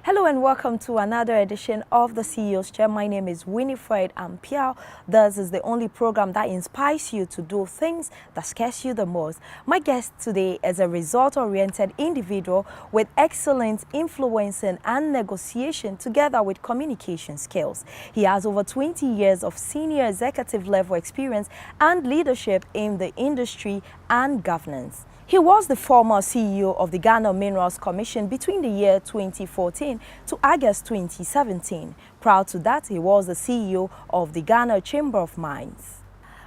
Hello and welcome to another edition of the CEO's Chair. My name is Winifred Ampiao. This is the only program that inspires you to do things that scares you the most. My guest today is a result-oriented individual with excellent influencing and negotiation together with communication skills. He has over 20 years of senior executive level experience and leadership in the industry and governance. He was the former CEO of the Ghana Minerals Commission between the year 2014 to August 2017. Prior to that, he was the CEO of the Ghana Chamber of Mines.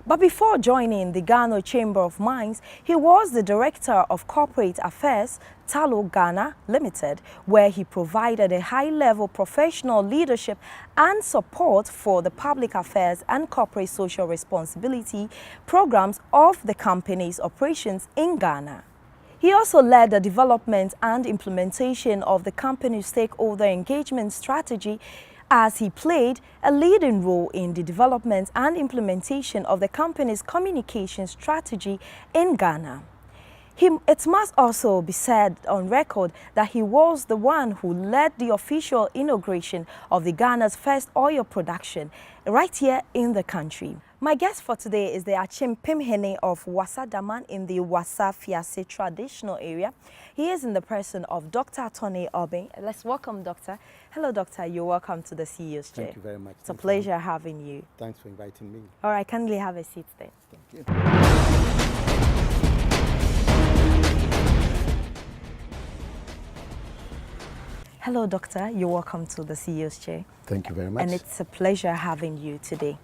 But before joining the Ghana Chamber of Mines, he was the Director of Corporate Affairs, Talo Ghana Limited, where he provided a high-level professional leadership and support for the public affairs and corporate social responsibility programs of the company's operations in Ghana. He also led the development and implementation of the company's stakeholder engagement strategy, as he played a leading role in the development and implementation of the company's communication strategy in Ghana. It must also be said on record that he was the one who led the official inauguration of the Ghana's first oil production right here in the country. My guest for today is the Achimpimhene of Wassa Daman in the Wassa Fiase traditional area. He is in the person of Dr. Toni Aubynn. Let's welcome Doctor. Hello, Doctor. You're welcome to the CEO's Chair. Thank you very much. It's a pleasure having you. Thanks for inviting me. All right, kindly have a seat there. Thank you. Hello, Doctor. You're welcome to the CEO's Chair. Thank you very much. And it's a pleasure having you today.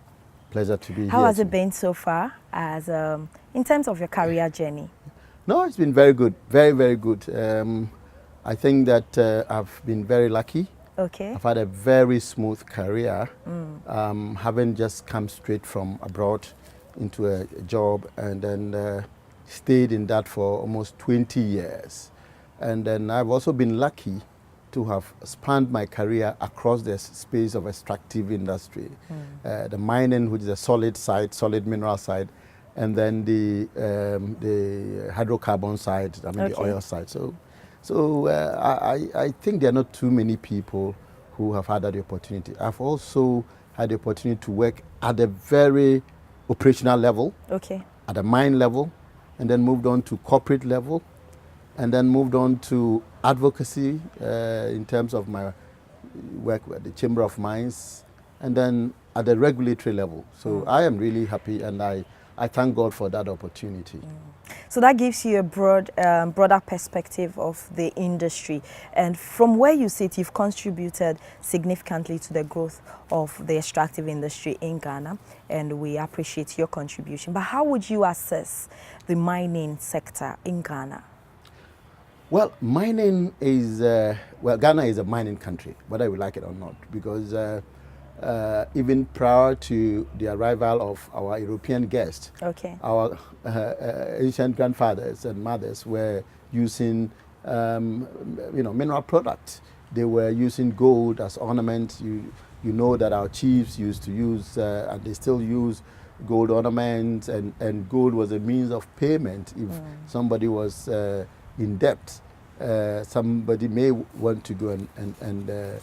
Pleasure to be here. How has it been so far as in terms of your career journey? No, it's been very good. Very, very good. I think that I've been very lucky. Okay. I've had a very smooth career, having just come straight from abroad into a job and then stayed in that for almost 20 years. And then I've also been lucky to have spanned my career across the space of extractive industry. The mining, which is a solid side, solid mineral side, and then the hydrocarbon side, I mean the oil side. So I think there are not too many people who have had that opportunity. I've also had the opportunity to work at a very operational level, at a mine level, and then moved on to corporate level, and then moved on to advocacy in terms of my work with the Chamber of Mines, and then at the regulatory level. So I am really happy, and I thank God for that opportunity. So that gives you a broader perspective of the industry. And from where you sit, you've contributed significantly to the growth of the extractive industry in Ghana, and we appreciate your contribution. But how would you assess the mining sector in Ghana? Well, mining is, Ghana is a mining country, whether we like it or not, because even prior to the arrival of our European guests, our ancient grandfathers and mothers were using, mineral products. They were using gold as ornaments. You know that our chiefs used to use, and they still use, gold ornaments, and gold was a means of payment if somebody was in debt. Somebody may want to go and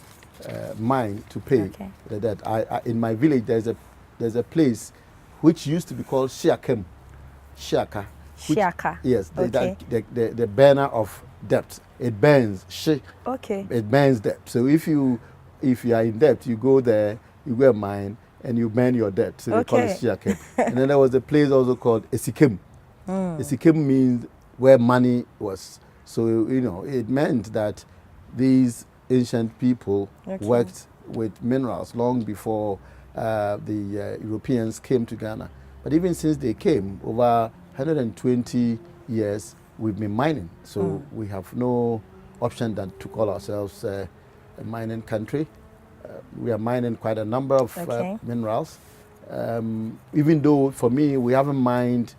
mine to pay the debt. In my village, there's a place which used to be called Shiaka. Yes, the burner of debt. It burns. It burns debt. So if you are in debt, you go there, you go and mine, and you burn your debt. So they call it Shiaka. And then there was a place also called Esikim. Esikim means where money was. So, it meant that these ancient people worked with minerals long before the Europeans came to Ghana. But even since they came, over 120 years, we've been mining. So we have no option than to call ourselves a mining country. We are mining quite a number of minerals. Even though, for me, we haven't mined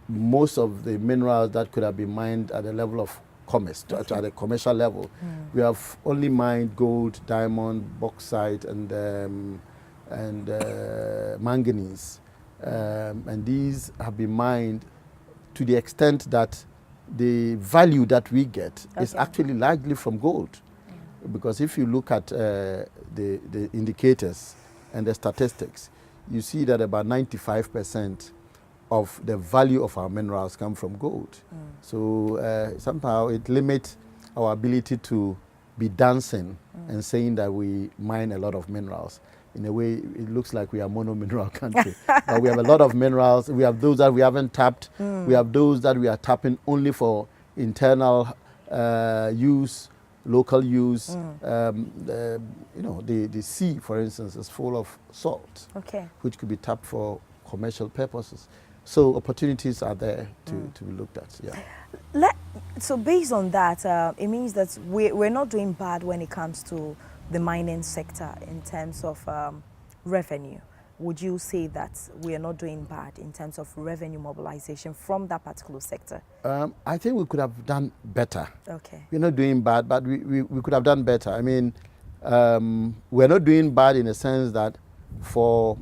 most of the minerals that could have been mined at the level of commerce, at a commercial level. We have only mined gold, diamond, bauxite, and manganese. And these have been mined to the extent that the value that we get is actually largely from gold. because if you look at the indicators and the statistics, you see that about 95% of the value of our minerals come from gold. So somehow it limits our ability to be dancing and saying that we mine a lot of minerals. In a way, it looks like we are a mono-mineral country. But we have a lot of minerals. We have those that we haven't tapped. We have those that we are tapping only for internal use, local use. You know, the sea, for instance, is full of salt, which could be tapped for commercial purposes. So opportunities are there to be looked at. Yeah. So based on that, it means that we're not doing bad when it comes to the mining sector in terms of revenue. Would you say that we are not doing bad in terms of revenue mobilization from that particular sector? I think we could have done better. Okay. We're not doing bad, but we could have done better. I mean, we're not doing bad in the sense that for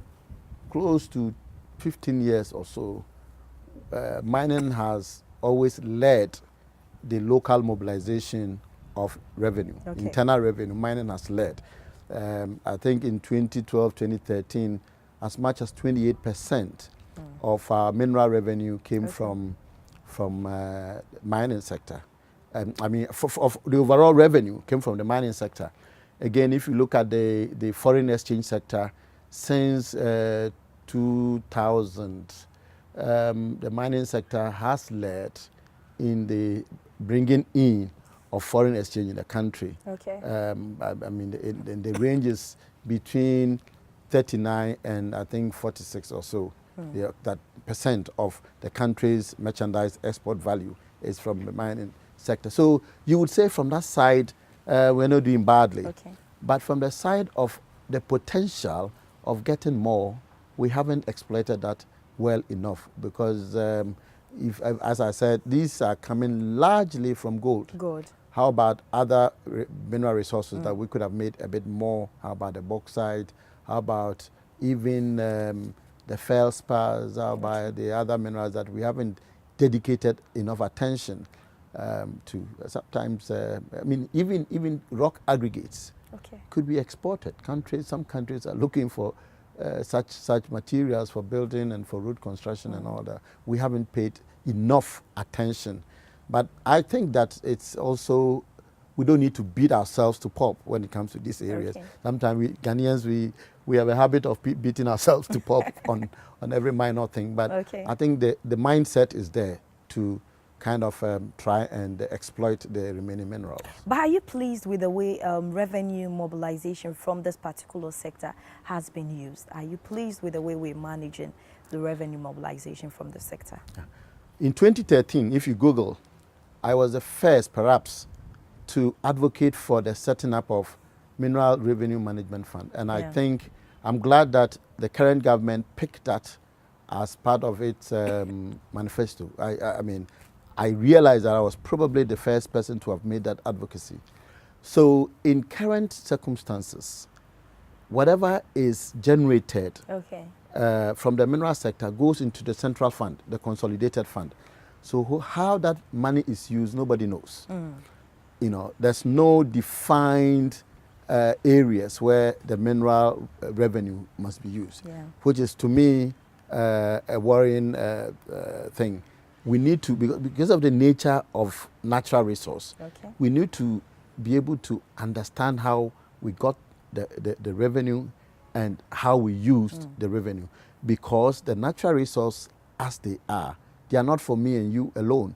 close to 15 years or so, mining has always led the local mobilization of revenue, internal revenue. Mining has led. I think in 2012, 2013, as much as 28% of our mineral revenue came from mining sector. I mean, of the overall revenue came from the mining sector. Again, if you look at the foreign exchange sector, since 2000, the mining sector has led in the bringing in of foreign exchange in the country. I mean, the range is between 39 and I think 46 or so. That percent of the country's merchandise export value is from the mining sector. So you would say from that side, we're not doing badly. But from the side of the potential of getting more, we haven't exploited that well enough because, as I said, these are coming largely from gold. How about other mineral resources that we could have made a bit more? How about the bauxite? How about even the feldspars? How about the other minerals that we haven't dedicated enough attention to? Sometimes, I mean, even rock aggregates could be exported. Some countries are looking for such materials for building and for road construction and all that. We haven't paid enough attention. But I think that it's also, we don't need to beat ourselves to pulp when it comes to these areas. Sometimes Ghanaians, we have a habit of beating ourselves to pulp on every minor thing. But I think the mindset is there to kind of try and exploit the remaining minerals. But are you pleased with the way revenue mobilization from this particular sector has been used? Are you pleased with the way we're managing the revenue mobilization from the sector? In 2013, if you Google, I was the first, perhaps, to advocate for the setting up of Mineral Revenue Management Fund. And I think, I'm glad that the current government picked that as part of its manifesto. I mean, I realized that I was probably the first person to have made that advocacy. So in current circumstances, whatever is generated from the mineral sector goes into the central fund, the consolidated fund. So how that money is used, nobody knows. You know, there's no defined areas where the mineral revenue must be used, which is to me a worrying thing. We need to, because of the nature of natural resource, we need to be able to understand how we got the revenue and how we used the revenue. Because the natural resource, as they are not for me and you alone.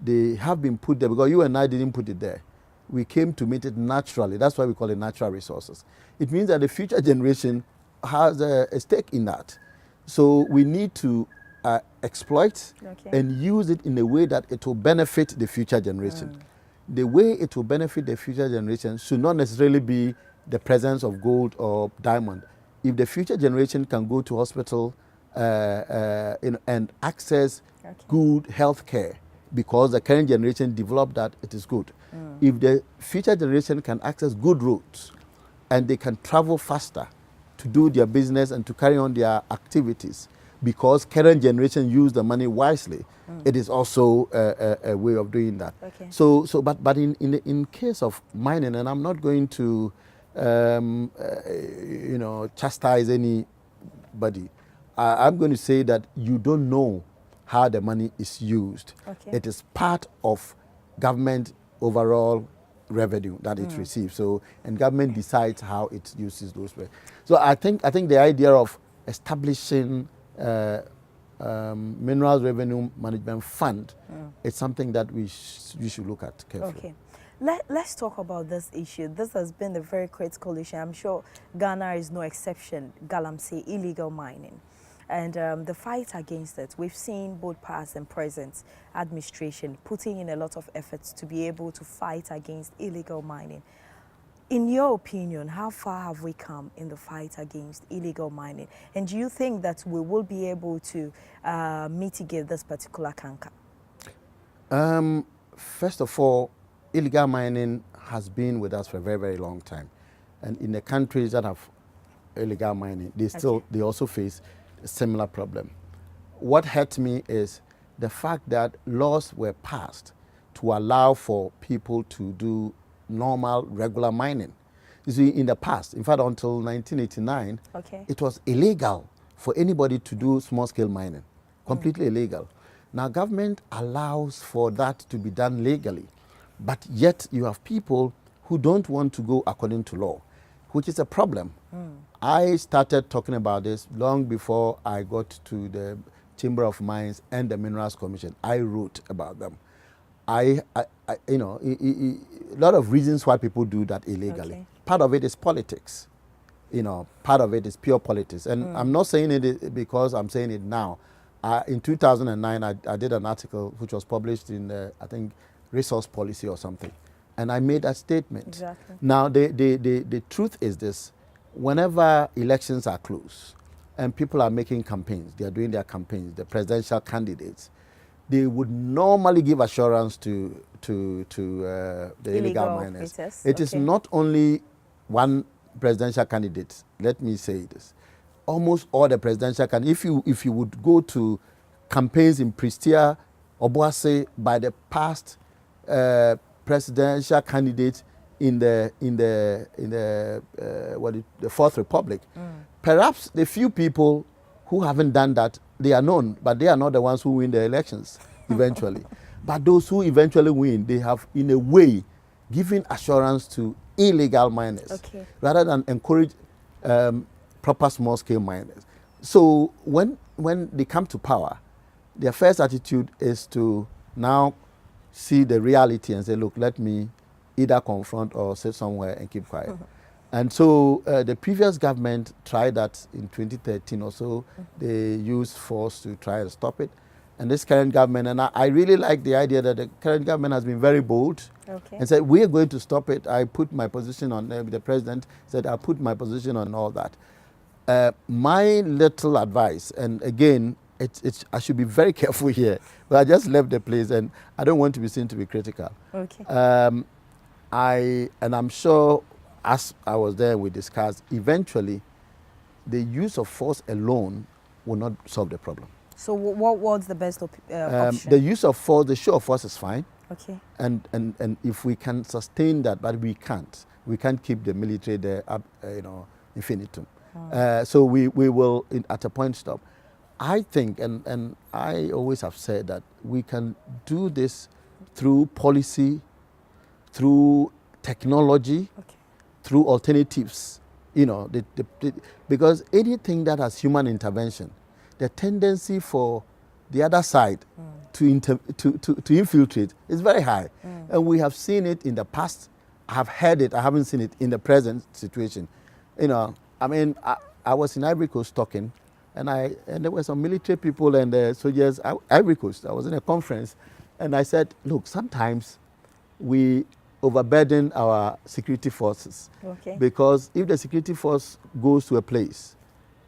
They have been put there because you and I didn't put it there. We came to meet it naturally. That's why we call it natural resources. It means that the future generation has a stake in that. So we need to exploit and use it in a way that it will benefit the future generation. The way it will benefit the future generation should not necessarily be the presence of gold or diamond. If the future generation can go to hospital and access good health care because the current generation developed that, it is good. If the future generation can access good roads and they can travel faster to do their business and to carry on their activities, because current generation use the money wisely, it is also a way of doing that. Okay. But in case of mining, and I'm not going to, chastise anybody. I'm going to say that you don't know how the money is used. Okay. It is part of government overall revenue that it receives. So, and government decides how it uses those. So I think the idea of establishing minerals revenue management fund is something that we should look at carefully. Okay. Let's talk about this issue. This has been a very critical issue. I'm sure Ghana is no exception. Galamsey, illegal mining. And the fight against it, we've seen both past and present administration putting in a lot of efforts to be able to fight against illegal mining. In your opinion, how far have we come in the fight against illegal mining? And do you think that we will be able to mitigate this particular canker? First of all, illegal mining has been with us for a very, very long time. And in the countries that have illegal mining, they also face a similar problem. What hurt me is the fact that laws were passed to allow for people to do normal, regular mining. You see, in the past, in fact, until 1989, it was illegal for anybody to do small-scale mining, completely illegal. Now, government allows for that to be done legally, but yet you have people who don't want to go according to law, which is a problem. I started talking about this long before I got to the Chamber of Mines and the Minerals Commission. I wrote about them. A lot of reasons why people do that illegally. Okay. Part of it is politics. Part of it is pure politics. And I'm not saying it because I'm saying it now. In 2009, I did an article which was published in, I think, Resource Policy or something. And I made a statement. Exactly. Now, the truth is this. Whenever elections are close and people are making campaigns, they are doing their campaigns, the presidential candidates, they would normally give assurance to the illegal miners. It is not only one presidential candidate. Let me say this. Almost all the presidential candidates, if you would go to campaigns in Prestia, Obuasi, by the past presidential candidates in the Fourth Republic, perhaps the few people who haven't done that, they are known, but they are not the ones who win the elections eventually. But those who eventually win, they have, in a way, given assurance to illegal miners rather than encourage proper small-scale miners. So when they come to power, their first attitude is to now see the reality and say, look, let me either confront or sit somewhere and keep quiet. And so the previous government tried that in 2013 or so. They used force to try to stop it. And this current government, and I really like the idea that the current government has been very bold and said, we are going to stop it. I put my position on, the president said, I put my position on all that. My little advice, and again, I should be very careful here, but I just left the place and I don't want to be seen to be critical. I'm sure as I was there, we discussed, eventually the use of force alone will not solve the problem. So what's the best option? The use of force, the show of force is fine. And if we can sustain that, but we can't. We can't keep the military there, infinitum. So we will, at a point, stop. I think, and I always have said that we can do this through policy, through technology, through alternatives, because anything that has human intervention, the tendency for the other side to infiltrate is very high. And we have seen it in the past. I have heard it. I haven't seen it in the present situation. I was in Ivory Coast talking, and there were some military people and soldiers, Ivory Coast. I was in a conference, and I said, look, sometimes we overburden our security forces. Because if the security force goes to a place,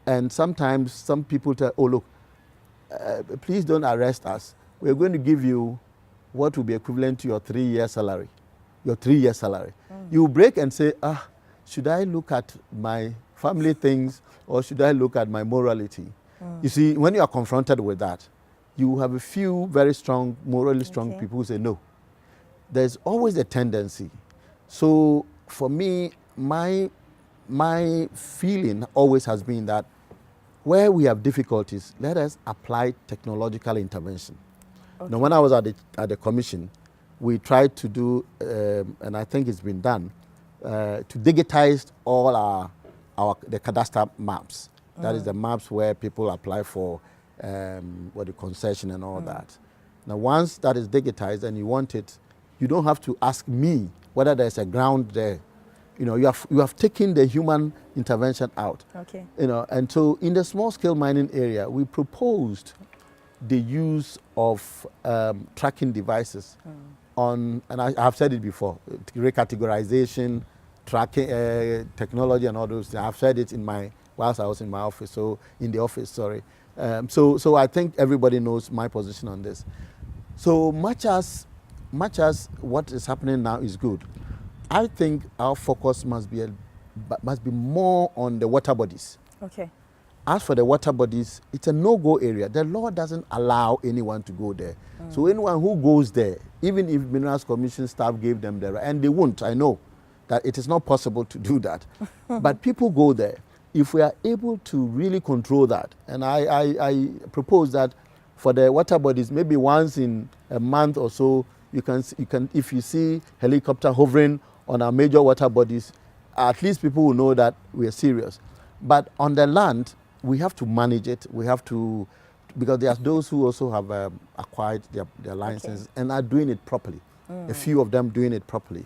and sometimes some people tell, oh, look, please don't arrest us. We're going to give you what will be equivalent to your 3-year salary. Your 3-year salary. You break and say, should I look at my family things or should I look at my morality? You see, when you are confronted with that, you have a few very strong, morally strong people who say no. There's always a tendency. So for me, my feeling always has been that where we have difficulties, let us apply technological intervention. Now, when I was at the commission, we tried to do, and I think it's been done, to digitize all the cadastral maps. That is the maps where people apply for the concession and all that. Now, once that is digitized and you want it, you don't have to ask me whether there's a ground there. You know, you have taken the human intervention out. Okay. You know, and so in the small scale mining area, we proposed the use of tracking devices on, and I've said it before, recategorization, tracking technology and all those things. I've said it whilst I was in my office, in the office, sorry. So I think everybody knows my position on this. So much as what is happening now is good, I think our focus must be more on the water bodies. Okay. As for the water bodies, it's a no-go area. The law doesn't allow anyone to go there. So anyone who goes there, even if Minerals Commission staff gave them the right, and they won't, I know that it is not possible to do that. But people go there. If we are able to really control that, and I propose that for the water bodies, maybe once in a month or so, you can, if you see helicopter hovering on our major water bodies, at least people will know that we are serious. But on the land, we have to manage it. We have to, because there are those who also have acquired their licenses and are doing it properly. A few of them doing it properly.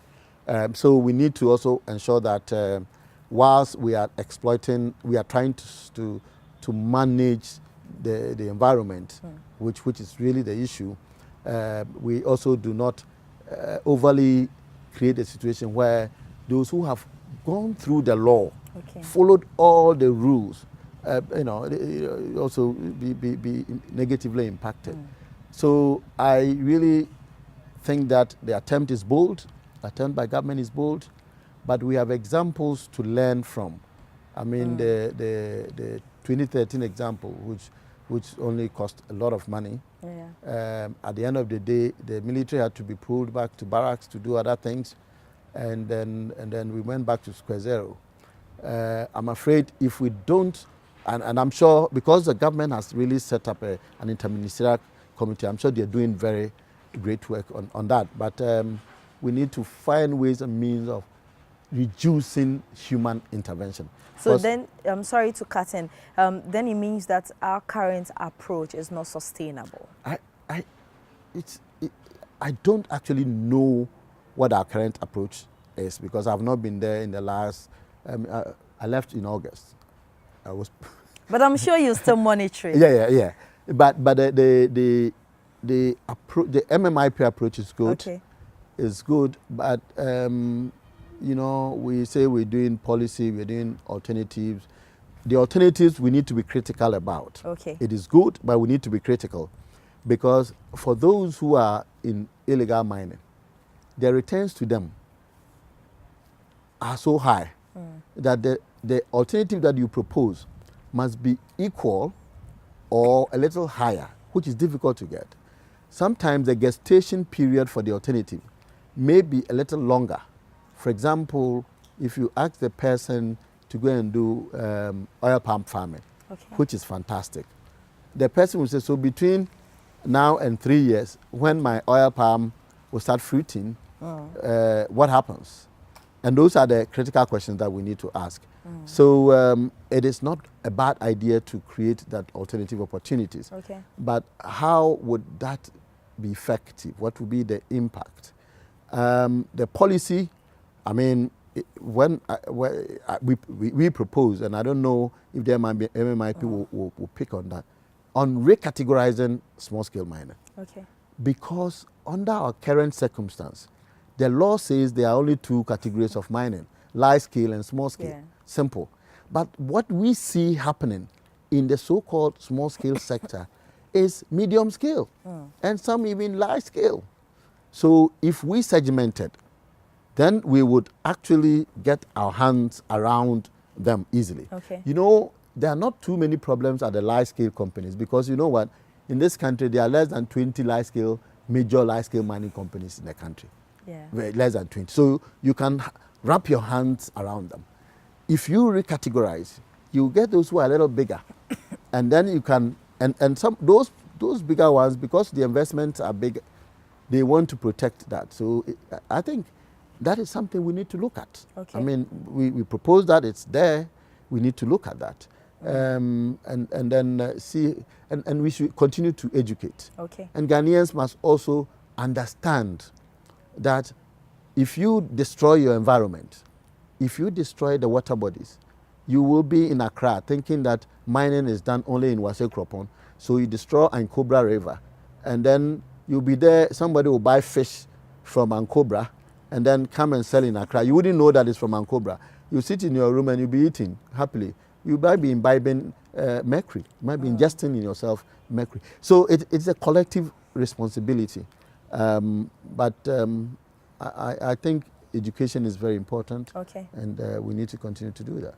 So we need to also ensure that whilst we are exploiting, we are trying to manage the environment, which is really the issue. We also do not overly create a situation where those who have gone through the law, followed all the rules, also be negatively impacted. So I really think that the attempt is bold, attempt by government is bold, but we have examples to learn from. I mean, the 2013 example, which only cost a lot of money. At the end of the day, the military had to be pulled back to barracks to do other things, and then we went back to square zero. I'm afraid if we don't, and I'm sure because the government has really set up an interministerial committee, I'm sure they're doing very great work on that. But we need to find ways and means of reducing human intervention. So then, I'm sorry to cut in, then it means that our current approach is not sustainable. I don't actually know what our current approach is because I've not been there in the last, I left in August. But I'm sure you're still monitoring. Yeah. But the MMIP approach is good. Okay. It's good, but you know, we say we're doing policy, we're doing alternatives. The alternatives we need to be critical about. Okay. It is good, but we need to be critical because for those who are in illegal mining, the returns to them are so high that the alternative that you propose must be equal or a little higher, which is difficult to get. Sometimes the gestation period for the alternative may be a little longer. For example, if you ask the person to go and do oil palm farming, which is fantastic, the person will say, so between now and 3 years, when my oil palm will start fruiting, what happens? And those are the critical questions that we need to ask. So it is not a bad idea to create that alternative opportunities. But how would that be effective? What would be the impact? The policy, I mean, when we propose, and I don't know if the MMIP will pick on that, on recategorizing small-scale mining. Because under our current circumstance, the law says there are only two categories of mining, large-scale and small-scale. Simple. But what we see happening in the so-called small-scale sector is medium-scale and some even large-scale. So if we segmented, then we would actually get our hands around them easily. You know, there are not too many problems at the large-scale companies, because you know what? In this country, there are less than 20 major large-scale mining companies in the country. Yeah. Less than 20. So you can wrap your hands around them. If you recategorize, you get those who are a little bigger. And then you can, and some those bigger ones, because the investments are big, they want to protect that. So I think that is something we need to look at. Okay. I mean, we propose that, it's there. We need to look at that. And then see, and we should continue to educate. Okay. And Ghanaians must also understand that if you destroy your environment, if you destroy the water bodies, you will be in Accra thinking that mining is done only in Wase Kropon. So you destroy Ankobra River, and then you'll be there, somebody will buy fish from Ankobra and then come and sell in Accra. You wouldn't know that it's from Ankobra. You sit in your room and you'll be eating happily. You might be imbibing mercury. You might be ingesting in yourself mercury. So it's a collective responsibility. But I think education is very important. Okay. And we need to continue to do that.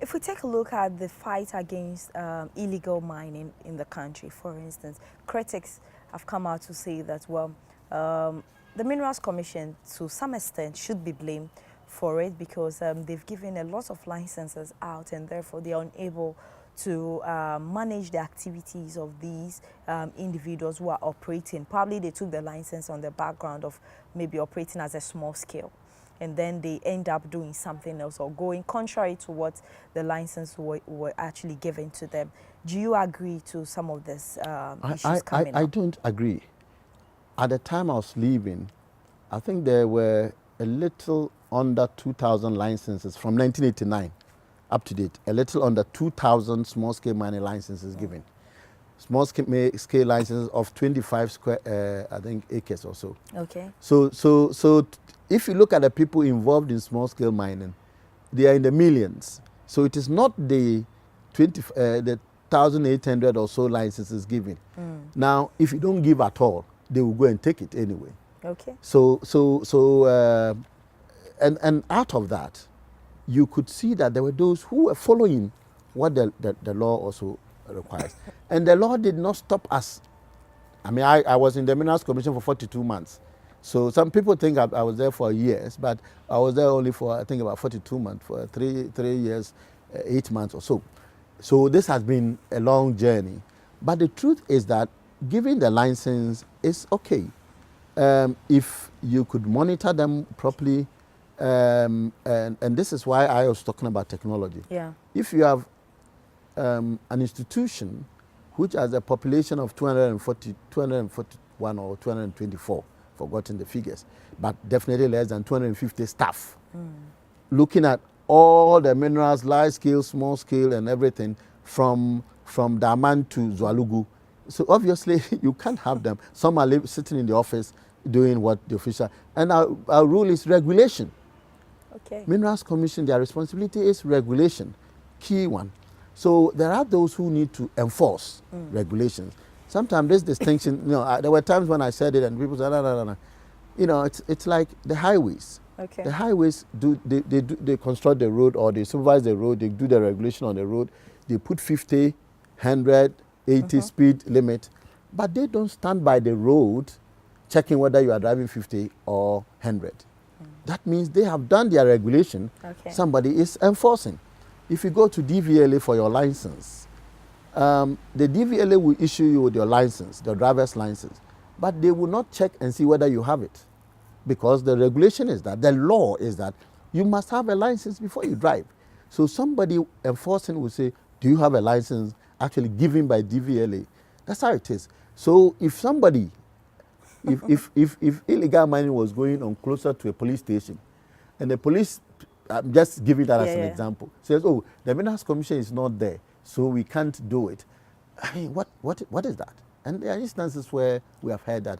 If we take a look at the fight against illegal mining in the country, for instance, critics have come out to say that, well, the Minerals Commission, to some extent, should be blamed for it, because they've given a lot of licenses out, and therefore they are unable to manage the activities of these individuals who are operating. Probably they took the license on the background of maybe operating as a small scale, and then they end up doing something else or going contrary to what the license were actually given to them. Do you agree to some of this issues coming up? I don't agree. At the time I was leaving, I think there were a little under 2,000 licenses from 1989 up to date. A little under 2,000 small-scale mining licenses given. Small-scale licenses of 25 square, I think, acres or so. Okay. So if you look at the people involved in small-scale mining, they are in the millions. So it is not the 1,800 or so licenses given. Now, if you don't give at all, they will go and take it anyway. Okay. And out of that, you could see that there were those who were following what the law also requires. And the law did not stop us. I mean, I was in the Minerals Commission for 42 months. So some people think I was there for years, but I was there only for, I think, about 42 months, for three years, 8 months or so. So this has been a long journey. But the truth is that giving the license is okay. If you could monitor them properly, and this is why I was talking about technology. Yeah. If you have an institution which has a population of 241 or 224, forgotten the figures, but definitely less than 250 staff, looking at all the minerals, large scale, small scale, and everything from Daman to Zwalugu. So obviously you can't have them. Some are sitting in the office doing what the official, and our rule is regulation. Okay. Minerals Commission, their responsibility is regulation, key one. So there are those who need to enforce regulations. Sometimes this distinction, there were times when I said it and people said, no. It's like the highways. Okay. The highways they construct the road, or they supervise the road, they do the regulation on the road, they put 50, 100, 80 speed limit, but they don't stand by the road checking whether you are driving 50 or 100. That means they have done their regulation. Okay. Somebody is enforcing. If you go to DVLA for your license, the DVLA will issue you with your license, the driver's license, but they will not check and see whether you have it, because the regulation is that, the law is that you must have a license before you drive. So somebody enforcing will say, do you have a license actually given by DVLA? That's how it is. So if somebody, if illegal mining was going on closer to a police station, and the police, I'm just giving that as an example, says, oh, the Minerals Commission is not there, so we can't do it. I mean, what is that? And there are instances where we have heard that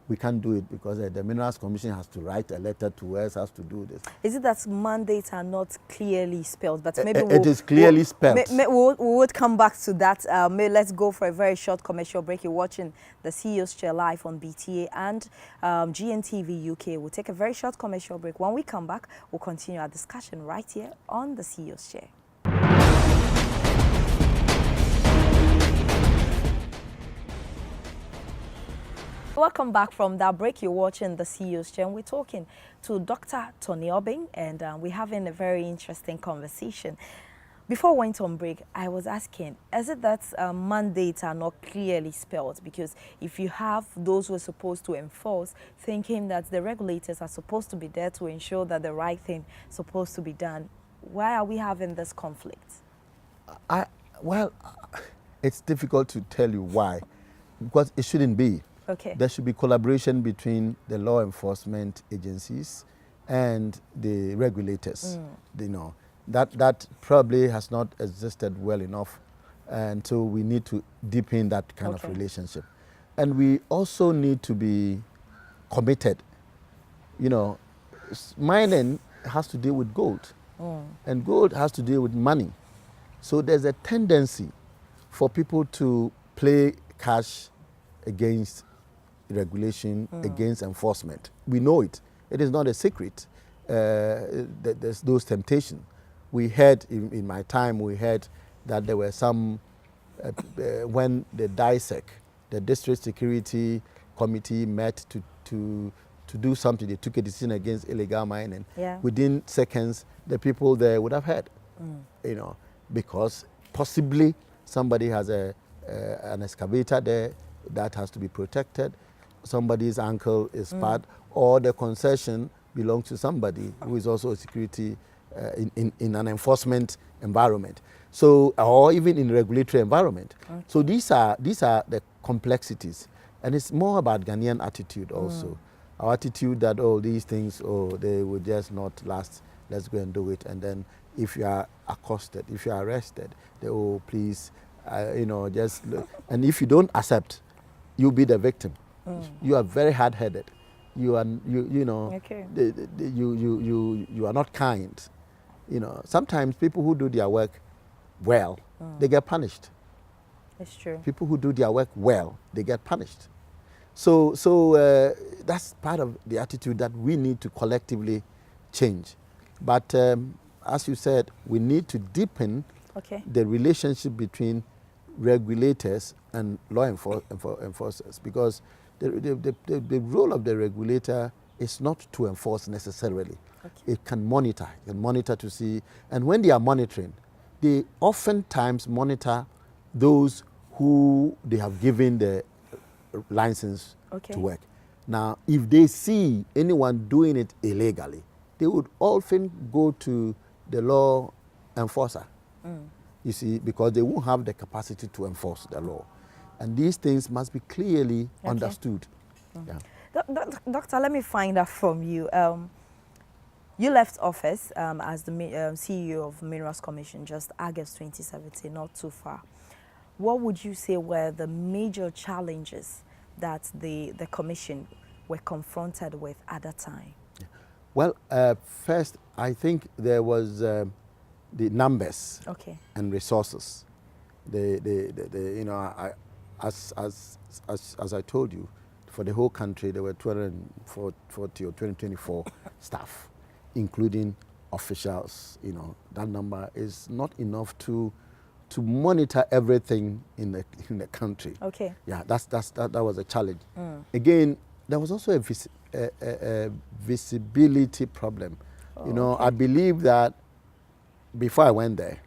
we can't do it because the Minerals Commission has to write a letter to us, has to do this. Is it that mandates are not clearly spelled? But maybe it is clearly spelled. We would come back to that. Let's go for a very short commercial break. You're watching the CEO's Chair live on BTA and GNTV UK. We'll take a very short commercial break. When we come back, we'll continue our discussion right here on the CEO's Chair. welcome back from that break. You're watching the CEO's Chair. We're talking to Dr. Toni Aubynn, and we're having a very interesting conversation. Before we went on break, I was asking, is it that mandates are not clearly spelled? Because if you have those who are supposed to enforce, thinking that the regulators are supposed to be there to ensure that the right thing is supposed to be done, why are we having this conflict? Well, it's difficult to tell you why, because it shouldn't be. Okay. There should be collaboration between the law enforcement agencies and the regulators. You know, that probably has not existed well enough, and so we need to deepen that kind of relationship. And we also need to be committed. You know, mining has to deal with gold, and gold has to deal with money. So there's a tendency for people to play cash against regulation, against enforcement. We know it. It is not a secret. There's those temptations. We heard, in my time, we heard that there were some, when the DISEC, the District Security Committee, met to do something, they took a decision against illegal mining. Yeah. Within seconds, the people there would have heard, you know, because possibly somebody has an excavator there that has to be protected. Somebody's ankle is spat, or the concession belongs to somebody who is also a security in an enforcement environment. So, or even in regulatory environment. Okay. So these are the complexities, and it's more about Ghanaian attitude also. Our attitude that these things, they will just not last. Let's go and do it. And then if you are accosted, if you are arrested, they please, you know, just look. And if you don't accept, you'll be the victim. You are very hard-headed. You are, you know, you are not kind. You know, sometimes people who do their work well, they get punished. It's true. People who do their work well, they get punished. So that's part of the attitude that we need to collectively change. But as you said, we need to deepen the relationship between regulators and law enforcers, because the role of the regulator is not to enforce necessarily. It can monitor. It can monitor to see, and when they are monitoring, they oftentimes monitor those who they have given the license to work. Now, if they see anyone doing it illegally, they would often go to the law enforcer. You see, because they won't have the capacity to enforce the law. And these things must be clearly understood. Yeah. Doctor, let me find out from you. You left office as the CEO of Minerals Commission just August 2017, not too far. What would you say were the major challenges that the commission were confronted with at that time? Well, first, I think there was the numbers and resources. You know, as I told you, for the whole country, there were 240 or 224 staff, including officials. You know, that number is not enough to monitor everything in the country. Yeah, that was a challenge. Again, there was also a visibility problem. You know, I believe that before I went there,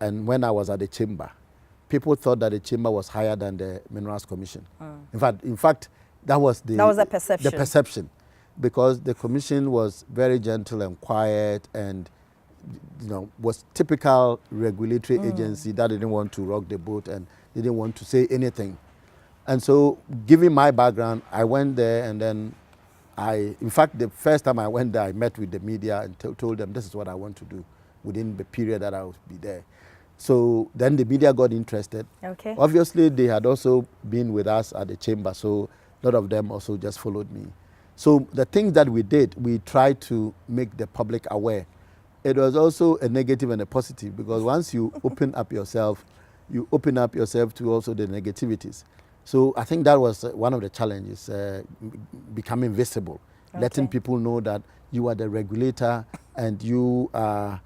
and when I was at the chamber, people thought that the chamber was higher than the Minerals Commission. In fact, that was the perception. The perception, because the commission was very gentle and quiet, and you know, was typical regulatory agency that didn't want to rock the boat and didn't want to say anything. And so, given my background, I went there, and then in fact, the first time I went there, I met with the media and told them this is what I want to do within the period that I will be there. So then the media got interested. Obviously, they had also been with us at the chamber, so a lot of them also just followed me. So the things that we did, we tried to make the public aware. It was also a negative and a positive, because once you open up yourself, you open up yourself to also the negativities. So I think that was one of the challenges, becoming visible, letting people know that you are the regulator and you are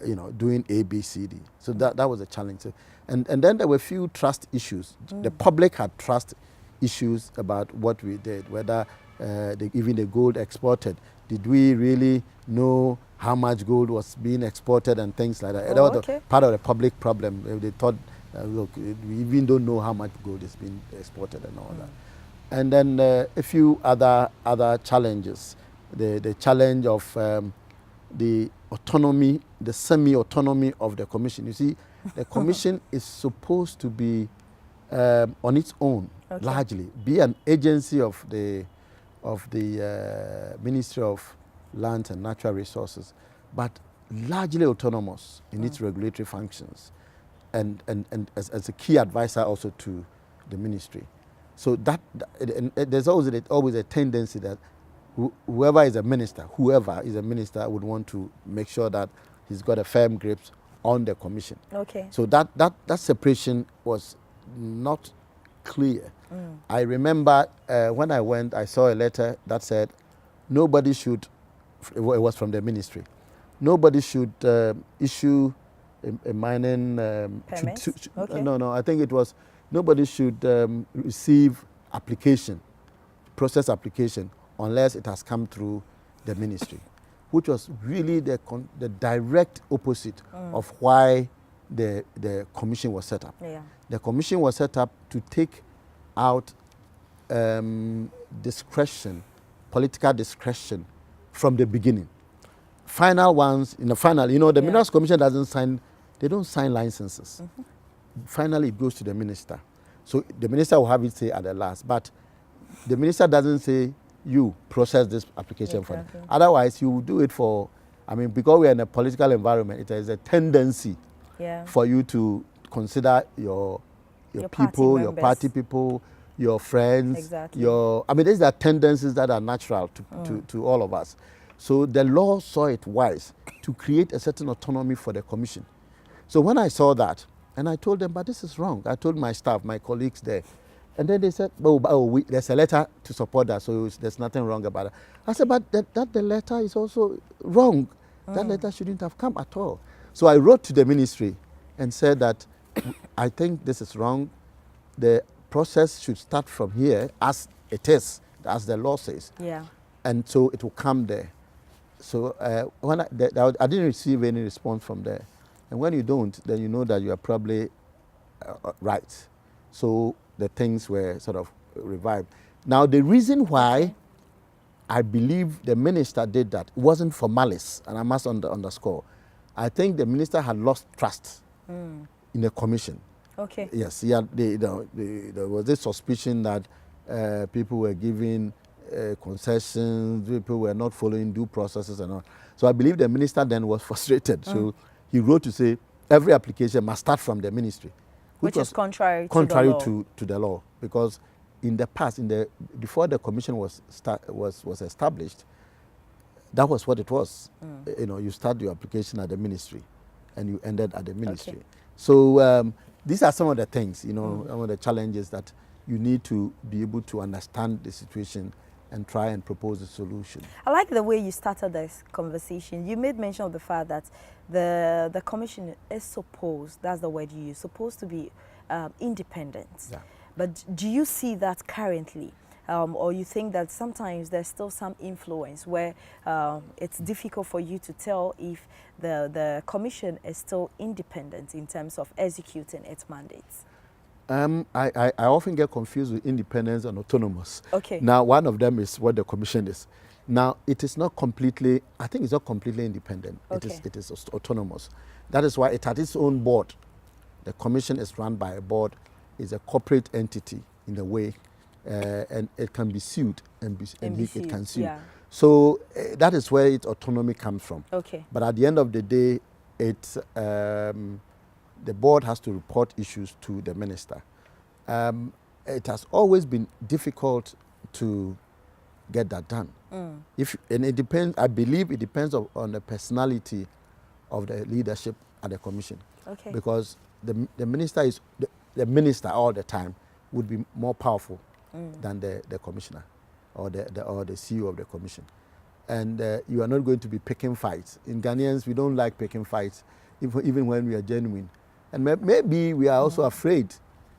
you know, doing A, B, C, D. So that was a challenge. And then there were a few trust issues. The public had trust issues about what we did, whether even the gold exported. Did we really know how much gold was being exported and things like that? That was part of the public problem. They thought, look, we even don't know how much gold is being exported and all that. And then a few other challenges. The challenge of the autonomy, the semi-autonomy of the commission. You see, the commission is supposed to be on its own, largely, be an agency of the Ministry of Lands and Natural Resources, but largely autonomous in its regulatory functions, and as a key advisor also to the ministry. So there's always a tendency that whoever is a minister would want to make sure that he's got a firm grip on the commission. Okay. So that separation was not clear. I remember when I went, I saw a letter that said nobody should, it was from the ministry, nobody should issue a mining permit? No, I think it was nobody should receive process application unless it has come through the ministry, which was really the direct opposite of why the commission was set up. Yeah. The commission was set up to take out political discretion from the beginning. The Minerals Commission don't sign licenses. Finally, it goes to the minister. So the minister will have it say at the last, but the minister doesn't say, you process this application for them. Otherwise, you will do it for, because we are in a political environment, it is a tendency for you to consider your people, your party people, your friends. Exactly. These are tendencies that are natural to all of us. So the law saw it wise to create a certain autonomy for the commission. So when I saw that, and I told them, but this is wrong. I told my staff, my colleagues there, and then they said, there's a letter to support that, so there's nothing wrong about it. I said, but the letter is also wrong. That letter shouldn't have come at all. So I wrote to the ministry and said that I think this is wrong. The process should start from here as it is, as the law says. Yeah. And so it will come there. So when I didn't receive any response from there. And when you don't, then you know that you are probably right. So the things were sort of revived. Now, the reason why I believe the minister did that wasn't for malice, and I must underscore. I think the minister had lost trust in the commission. Okay. Yes, there was this suspicion that people were giving concessions, people were not following due processes and all. So I believe the minister then was frustrated. So he wrote to say every application must start from the ministry. Which is contrary to the law, because in the past, before the commission was established, that was what it was. You start your application at the ministry, and you ended at the ministry. Okay. So these are some of the things, some of the challenges that you need to be able to understand the situation and try and propose a solution. I like the way you started this conversation. You made mention of the fact that the commission is supposed, that's the word you use, supposed to be independent. Yeah. But do you see that currently? Or you think that sometimes there's still some influence where it's difficult for you to tell if the commission is still independent in terms of executing its mandates? I often get confused with independence and autonomous. Okay. Now, one of them is what the commission is. Now, it is not completely, I think it's not completely independent. Okay. It is autonomous. That is why it has its own board. The commission is run by a board, is a corporate entity in a way, and it can be sued it can sue. Yeah. So that is where its autonomy comes from. Okay. But at the end of the day, it's the board has to report issues to the minister. It has always been difficult to get that done. And it depends, I believe it depends on the personality of the leadership at the commission. Okay. Because the minister is, the minister all the time would be more powerful than the commissioner or the CEO of the commission. And you are not going to be picking fights. In Ghanaians, we don't like picking fights, even when we are genuine. And maybe we are also afraid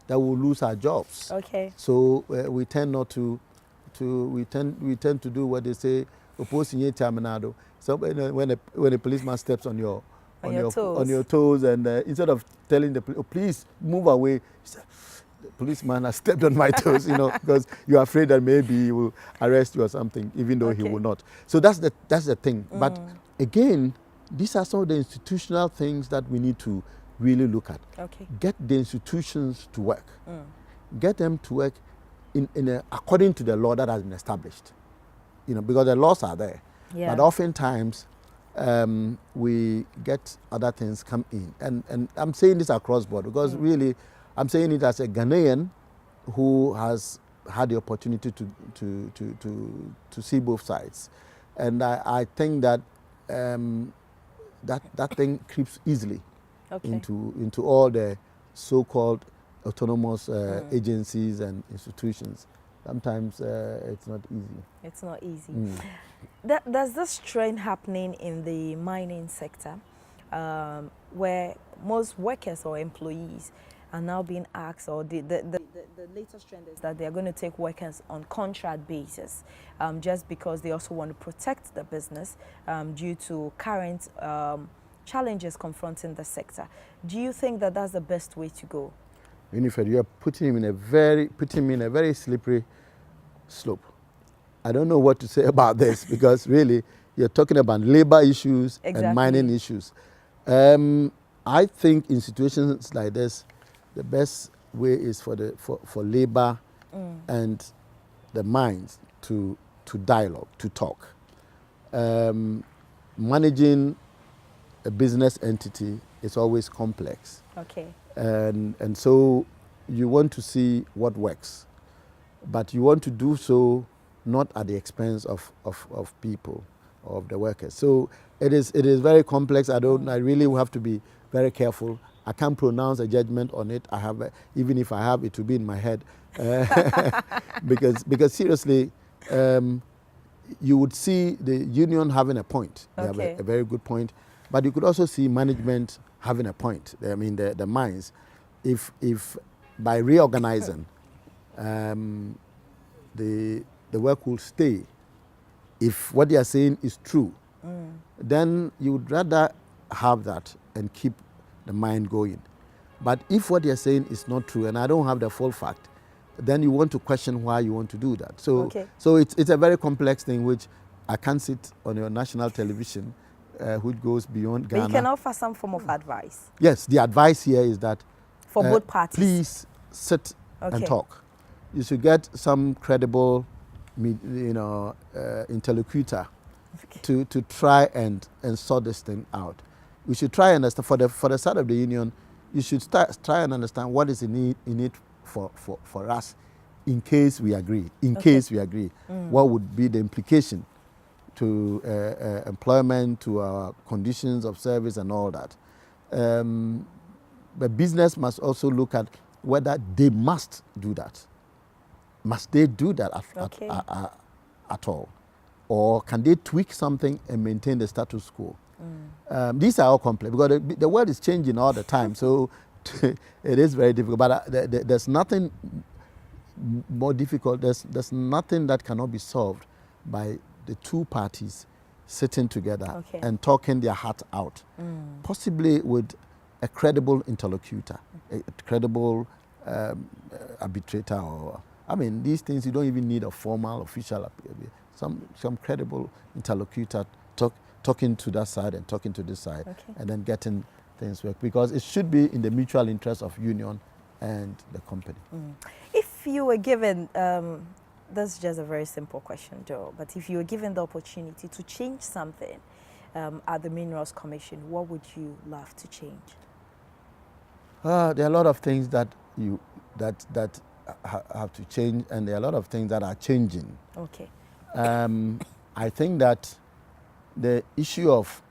that we'll lose our jobs. Okay. So we tend not to we tend to do what they say, opposing terminado. So when a policeman steps on your toes, and instead of telling the police, oh, please move away, the policeman has stepped on my toes, because you're afraid that maybe he will arrest you or something, even though he will not. So that's the thing. But again, these are some of the institutional things that we need to really look at. Okay. Get the institutions to work. Get them to work according to the law that has been established. Because the laws are there. Yeah. But oftentimes, we get other things come in. And I'm saying this across board because really, I'm saying it as a Ghanaian who has had the opportunity to see both sides. And I think that that thing creeps easily into all the so-called autonomous agencies and institutions. Sometimes it's not easy. It's not easy. There's this trend happening in the mining sector where most workers or employees are now being asked, or the latest trend is that they're going to take workers on contract basis just because they also want to protect the business due to current challenges confronting the sector. Do you think that that's the best way to go? Winifred, you are putting me in a very slippery slope. I don't know what to say about this because really you're talking about labor issues and mining issues. I think in situations like this, the best way is for labor and the mines to dialogue, to talk. Managing a business entity is always complex. Okay. And so you want to see what works, but you want to do so not at the expense of people, of the workers. So it is very complex. I really have to be very careful. I can't pronounce a judgment on it. Even if I have, it will be in my head, because seriously, you would see the union having a point. They have a very good point, but you could also see management having a point. I mean, the mines, if by reorganizing, the work will stay. If what they are saying is true, then you would rather have that and keep the mine going. But if what they are saying is not true, and I don't have the full fact, then you want to question why you want to do that. So, so it's a very complex thing which I can't sit on your national television, which goes beyond Ghana. But you can offer some form of advice. Yes, the advice here is that for both parties, please sit and talk. You should get some credible, interlocutor to try and sort this thing out. We should try and understand for the side of the union. You should try and understand what is in it for us, in case we agree. In case we agree, what would be the implication to employment, to our conditions of service, and all that. But business must also look at whether they must do that. Must they do that at all? Or can they tweak something and maintain the status quo? These are all complex because the world is changing all the time. So it is very difficult. But there's nothing more difficult. There's nothing that cannot be solved by the two parties sitting together and talking their heart out, possibly with a credible interlocutor, a credible arbitrator, or these things you don't even need a formal official. Some credible interlocutor talking to that side and talking to this side, and then getting things work, because it should be in the mutual interest of union and the company. If you were given, this is just a very simple question, Joe, but if you were given the opportunity to change something at the Minerals Commission, what would you love to change? There are a lot of things that have to change, and there are a lot of things that are changing. Okay. I think that the issue of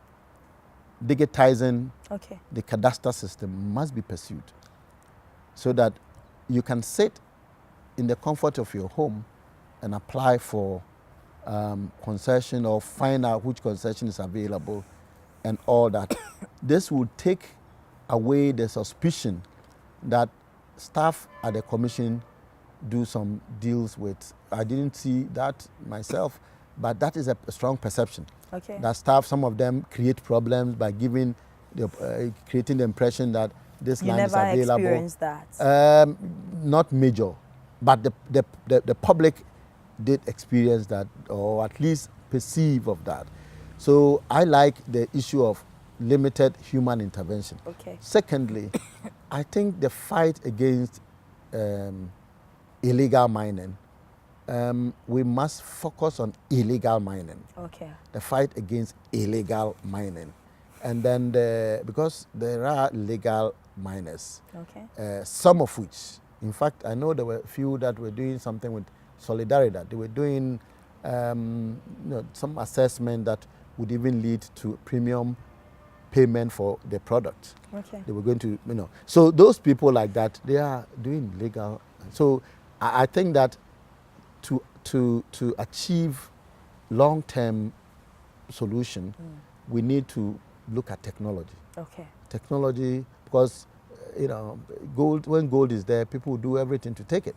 digitizing the cadastre system must be pursued, so that you can sit in the comfort of your home and apply for concession, or find out which concession is available and all that. This will take away the suspicion that staff at the commission do some deals with. I didn't see that myself, but that is a strong perception. Okay. That staff, some of them create problems by giving creating the impression that this land is available. You never experienced that? Not major, but the public did experience that, or at least perceive of that. So I like the issue of limited human intervention. Okay. Secondly, I think the fight against illegal mining, we must focus on illegal mining. Okay. The fight against illegal mining. And then, because there are legal miners, okay. Some of which, in fact, I know there were a few that were doing something with Solidaridad. They were doing some assessment that would even lead to premium payment for the product. Okay. They were going to, So those people like that, they are doing legal. So I think that to achieve long-term solution, we need to look at technology. Okay. Technology, because gold. When gold is there, people will do everything to take it.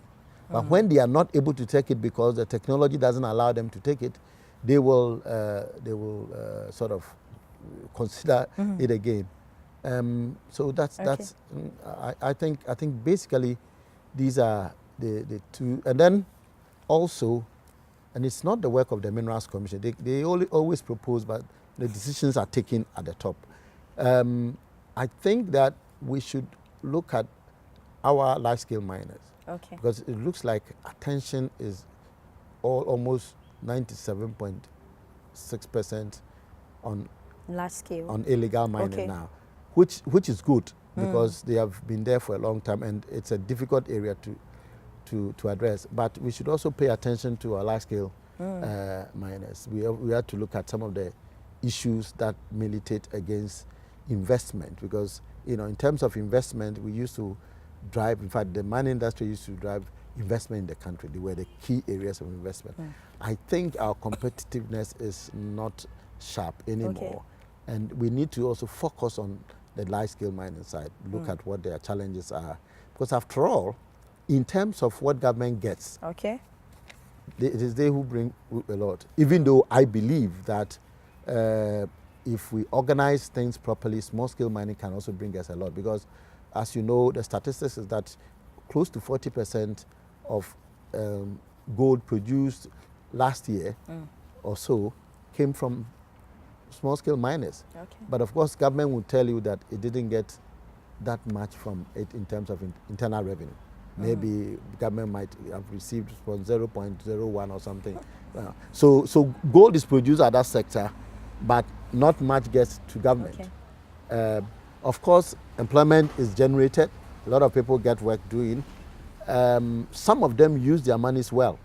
But when they are not able to take it because the technology doesn't allow them to take it, they will sort of consider it again. So that's I think basically these are the two. And then also, and it's not the work of the Minerals Commission. They always propose, but the decisions are taken at the top. I think that we should look at our large-scale miners. Okay. Because it looks like attention is almost 97.6% on large scale, on illegal mining okay. now, which is good because they have been there for a long time and it's a difficult area to address. But we should also pay attention to our large-scale miners. We have to look at some of the issues that militate against investment, because in terms of investment, we used to drive. In fact, the mining industry used to drive investment in the country. They were the key areas of investment. I think our competitiveness is not sharp anymore, and we need to also focus on the large-scale mining side. Look at what their challenges are, because after all, in terms of what government gets, it is they who bring a lot. Even though I believe that if we organize things properly, small-scale mining can also bring us a lot, because as you know, the statistics is that close to 40% of gold produced last year or so came from small-scale miners. But of course, government will tell you that it didn't get that much from it in terms of internal revenue. Maybe government might have received from 0.01 or something. So gold is produced at that sector, but not much gets to government. Of course, employment is generated. A lot of people get work doing. Some of them use their monies well.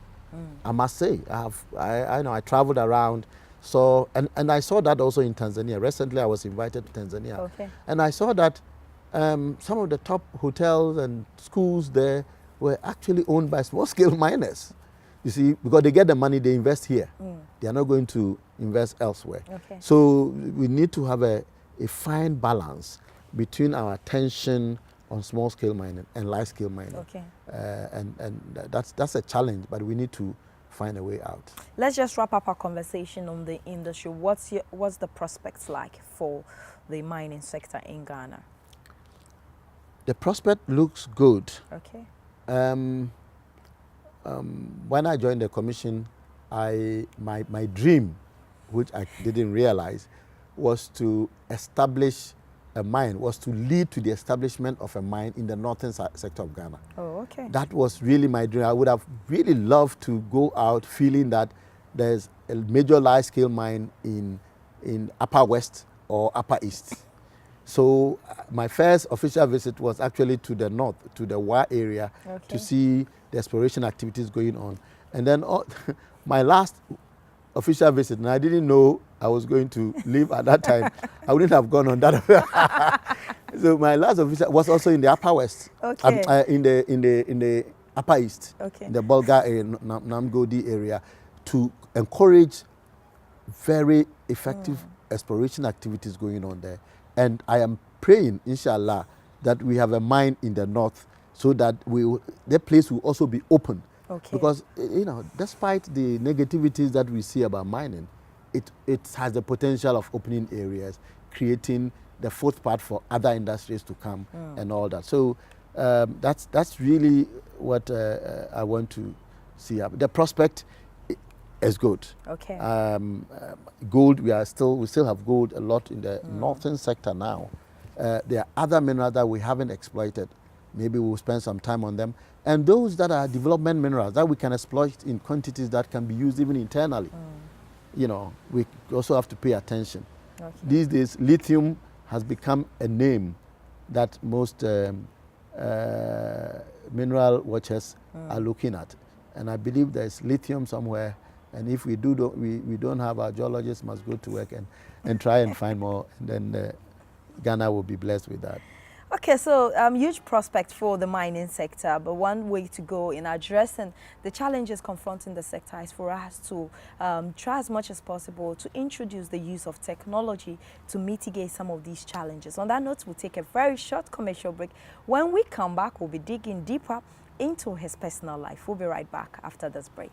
I must say, I traveled around, and I saw that also in Tanzania. Recently, I was invited to Tanzania, and I saw that some of the top hotels and schools there were actually owned by small-scale miners. You see, because they get the money, they invest here. They are not going to invest elsewhere. So we need to have a fine balance between our attention on small-scale mining and large-scale mining. And that's a challenge, but we need to find a way out. Let's just wrap up our conversation on the industry. What's the prospects like for the mining sector in Ghana? The prospect looks good. When I joined the commission, my dream, which I didn't realize, was to establish a mine, was to lead to the establishment of a mine in the northern sector of Ghana. That was really my dream. I would have really loved to go out feeling that there's a major large-scale mine in Upper West or Upper East. So my first official visit was actually to the north, to the Wa area, to see the exploration activities going on. And then my last official visit, and I didn't know I was going to leave at that time. I wouldn't have gone on that. So my last official was also in the Upper West, in the Upper East, in the Bulga area, Namgodi area, to encourage very effective exploration activities going on there. And I am praying, inshallah, that we have a mine in the north so that the place will also be open. Okay. Because, despite the negativities that we see about mining, it has the potential of opening areas, creating the footpath for other industries to come and all that. So that's really what I want to see happen. The prospect is good. Okay. Gold, we still have gold a lot in the northern sector now. There are other minerals that we haven't exploited. Maybe we'll spend some time on them. And those that are development minerals that we can exploit in quantities that can be used even internally. We also have to pay attention. Okay. These days, lithium has become a name that most mineral watchers are looking at. And I believe there's lithium somewhere. And if we don't have, our geologists must go to work and try and find more. And then Ghana will be blessed with that. Okay, so huge prospect for the mining sector, but one way to go in addressing the challenges confronting the sector is for us to try as much as possible to introduce the use of technology to mitigate some of these challenges. On that note, we'll take a very short commercial break. When we come back, we'll be digging deeper into his personal life. We'll be right back after this break.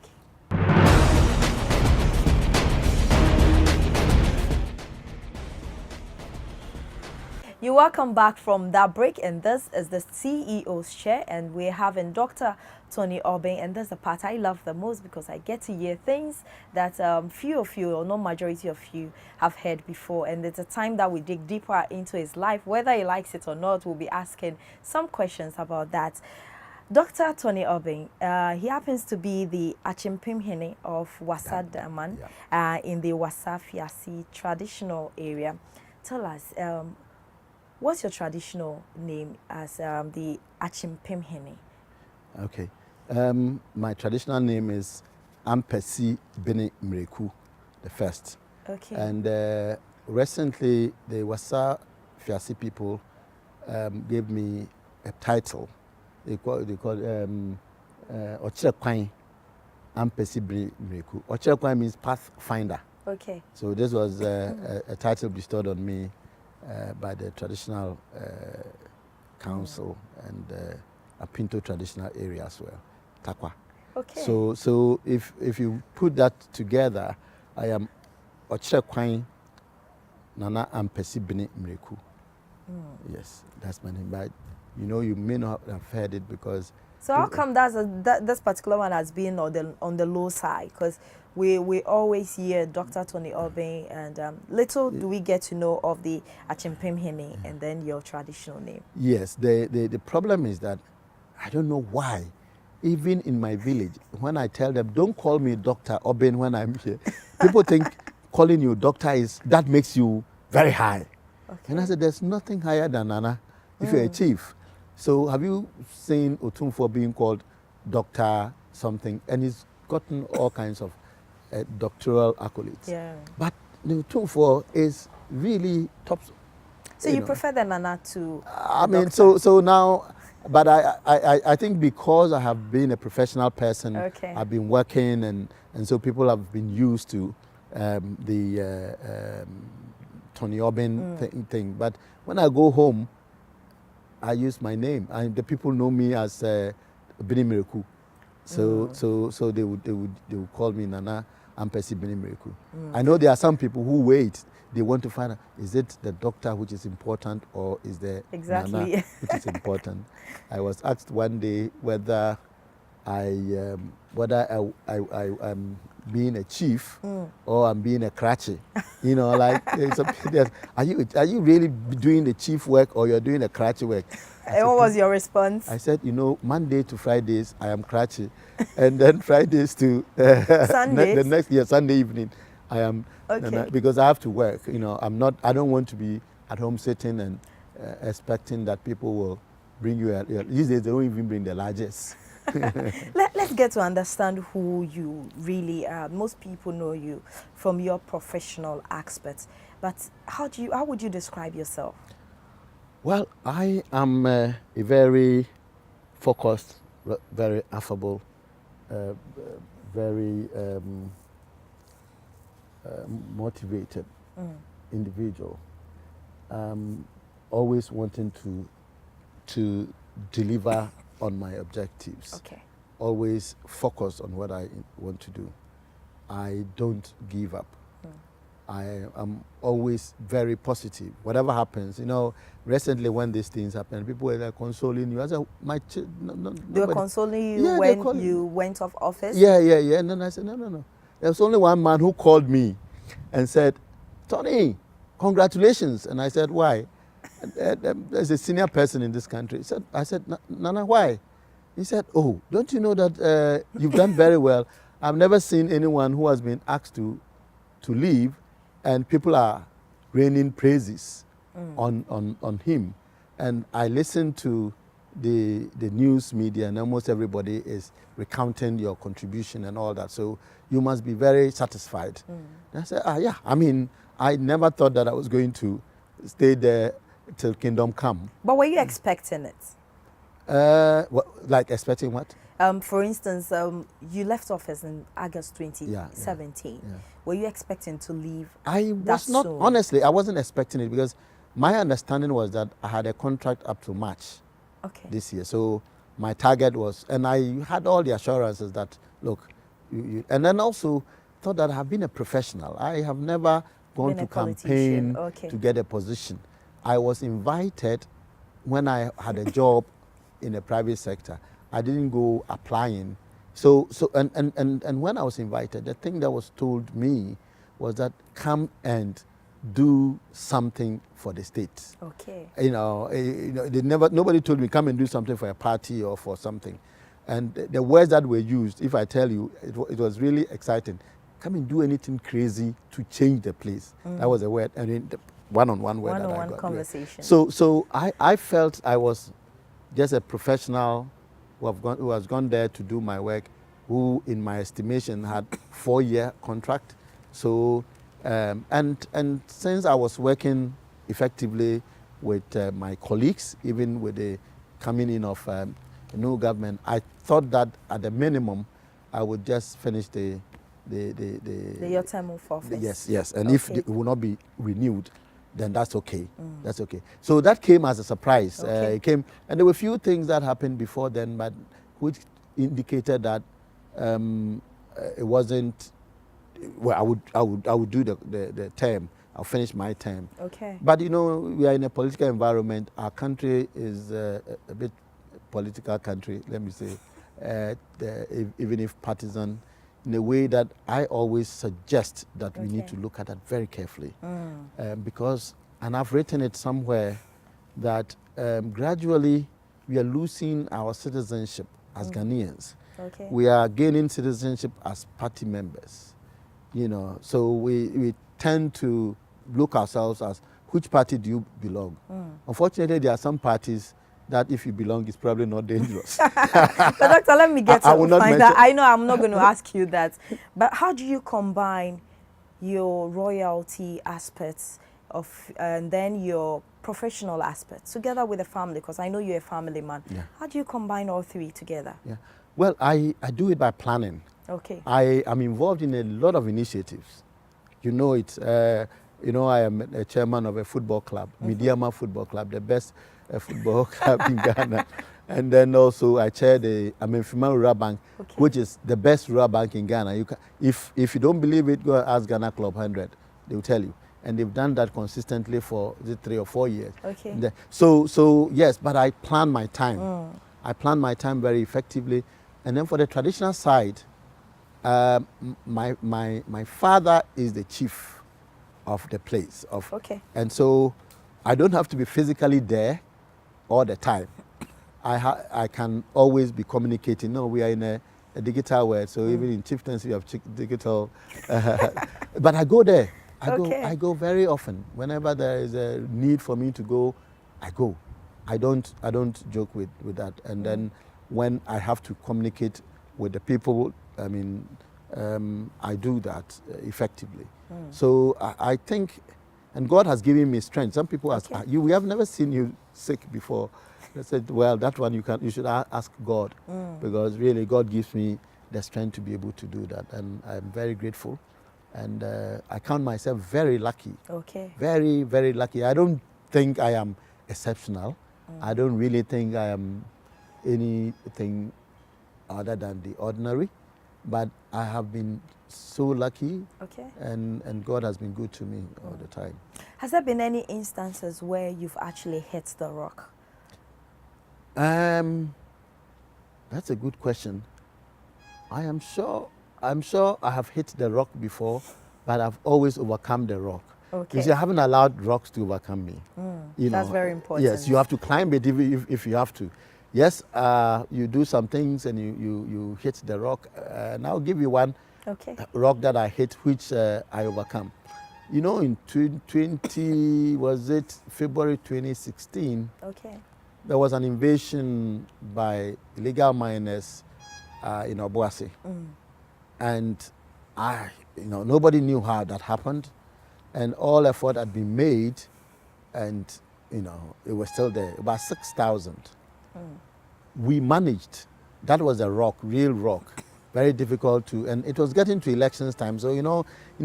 You're welcome back from that break, and this is the CEO's Chair, and we're having Dr. Toni Aubynn, and that's the part I love the most because I get to hear things that few of you, or no majority of you, have heard before, and it's a time that we dig deeper into his life. Whether he likes it or not, we'll be asking some questions about that. Dr. Toni Aubynn, he happens to be the Achimpimhene of Wassa Daman in the Wassa Fiasi traditional area. Tell us, what's your traditional name as the Achimpimhene? Okay. My traditional name is Ampesi Bini Mreku the first. Okay. And recently, the Wassa Fiasi people gave me a title. They call Ochirekwan Ampesi Bini Mreku. Ochirekwan means pathfinder. Okay. So this was a title bestowed on me by the traditional council and Apinto traditional area as well, Takwa. Okay. So if you put that together, I am Ochirekwan Nana Ampesi Bini Mreku. Yes, that's my name. But you may not have heard it because. So how come this particular one has been on the low side? Because we always hear Dr. Toni Aubynn, and little do we get to know of the Achimpimhene and then your traditional name. Yes, the problem is that I don't know why. Even in my village, when I tell them, don't call me Dr. Aubynn when I'm here, people think calling you doctor that makes you very high. Okay. And I said, there's nothing higher than Nana if you're a chief. So have you seen Otumfuo being called Dr. something? And he's gotten all kinds of doctoral accolades. Yeah. But Otumfuo is really top. So you prefer the Nana to I mean, so now, but I think because I have been a professional person, okay. I've been working, and so people have been used to the Toni Aubynn thing. But when I go home, I use my name, and the people know me as Bini Mreku. So they would call me Nana Ampesi Bini Mreku. I know there are some people who wait. They want to find out, is it the doctor which is important, or is the Nana which is important? I was asked one day whether I'm being a chief or I'm being a cratchy. Like are you really doing the chief work, or you're doing the cratchy work? And what was your response? I said, Monday to Fridays I am cratchy, and then Fridays to Sundays? the next year, Sunday evening, I am because I have to work. I don't want to be at home sitting and expecting that people will bring you. These days they don't even bring the largest. Let's get to understand who you really are. Most people know you from your professional aspects, but how would you describe yourself? Well, I am a very focused, very affable, very motivated individual. Always wanting to deliver on my objectives. Okay. Always focus on what I want to do. I don't give up. I am always very positive. Whatever happens, you know, recently when these things happen, people were like consoling you. I said, they were consoling you when you went off office? Yeah. And then I said, no. There was only one man who called me and said, Tony, congratulations. And I said, why? There's a senior person in this country. I said, Nana, why? He said, oh, don't you know that you've done very well? I've never seen anyone who has been asked to leave and people are raining praises on him. And I listened to the news media and almost everybody is recounting your contribution and all that. So you must be very satisfied. And I said, yeah, I mean, I never thought that I was going to stay there till kingdom come. But were you expecting it? Like expecting what? For instance, you left office in August 2017. Yeah. Were you expecting to leave? I was not, honestly, I wasn't expecting it because my understanding was that I had a contract up to March this year. So my target was, and I had all the assurances that, look, and then also thought that I have been a professional. I have never gone to campaign to get a position. I was invited when I had a job in the private sector. I didn't go applying. And when I was invited, the thing that was told me was that come and do something for the state. Okay. Nobody told me come and do something for a party or for something. And the words that were used, if I tell you, it was really exciting. Come and do anything crazy to change the place. That was a word, I mean, the one-on-one word that I got. One-on-one conversation. So I felt I was just a professional who has gone there to do my work, who in my estimation had 4-year contract. So, and since I was working effectively with my colleagues, even with the coming in of a new government, I thought that at the minimum, I would just finish your term of office. Yes. And if it will not be renewed, then that's okay. That's okay. So that came as a surprise. It came, and there were a few things that happened before then, but which indicated that it wasn't. Well, I would do the term. I'll finish my term. Okay. But you know, we are in a political environment. Our country is a bit political country. Let me say, even if partisan. In a way that I always suggest that we need to look at that very carefully. Because, and I've written it somewhere, that gradually we are losing our citizenship as Ghanaians. Okay. We are gaining citizenship as party members. You know, so we tend to look ourselves as, which party do you belong? Unfortunately, there are some parties that if you belong, it's probably not dangerous. But doctor, let me get to find that. I know I'm not going to ask you that. But how do you combine your royalty aspects and then your professional aspects together with the family? Because I know you're a family man. Yeah. How do you combine all three together? Yeah. Well, I do it by planning. Okay. I am involved in a lot of initiatives. You know, I am a chairman of a football club, Midiama Football Club, the best football club in Ghana. And then also I chair the Amenfima Rural Bank, which is the best rural bank in Ghana. If you don't believe it, go ask Ghana Club 100. They will tell you. And they've done that consistently for 3 or 4 years. Okay. So yes, but I plan my time. I plan my time very effectively. And then for the traditional side, my father is the chief of the place. And so I don't have to be physically there all the time. I can always be communicating. No, we are in a digital world, so even in chieftaincy we have digital. But I go there. I go very often. Whenever there is a need for me to go, I go. I don't joke with that. And then when I have to communicate with the people, I mean, I do that effectively. So I think, and God has given me strength. Some people ask, we have never seen you sick before. I said, well, that one you should ask God, because really God gives me the strength to be able to do that, and I'm very grateful, and I count myself very lucky. Very, very lucky. I don't think I am exceptional. I don't really think I am anything other than the ordinary, but I have been so lucky, and God has been good to me all the time. Has there been any instances where you've actually hit the rock? That's a good question. I'm sure I have hit the rock before, but I've always overcome the rock. You see, I haven't allowed rocks to overcome me. That's very important. Yes, you have to climb it if you have to. Yes, you do some things and you hit the rock. And I'll give you one rock that I hit, which I overcome. You know, in February 2016, there was an invasion by illegal miners in Obuasi. And nobody knew how that happened. And all effort had been made, and it was still there, about 6,000. We managed. That was a rock, real rock, very difficult to, and it was getting to elections time. So in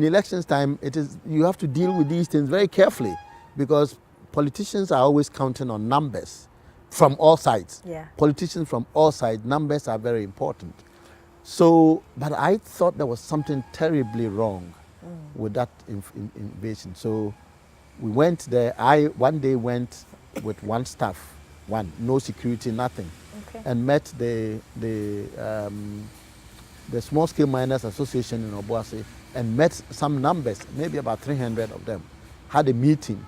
elections time, you have to deal with these things very carefully, because politicians are always counting on numbers from all sides. Politicians from all sides, numbers are very important. So, but I thought there was something terribly wrong with that invasion. So we went there. I one day went with one staff, no security, nothing, and met the Small Scale Miners Association in Obuasi, and met some numbers, maybe about 300 of them. Had a meeting,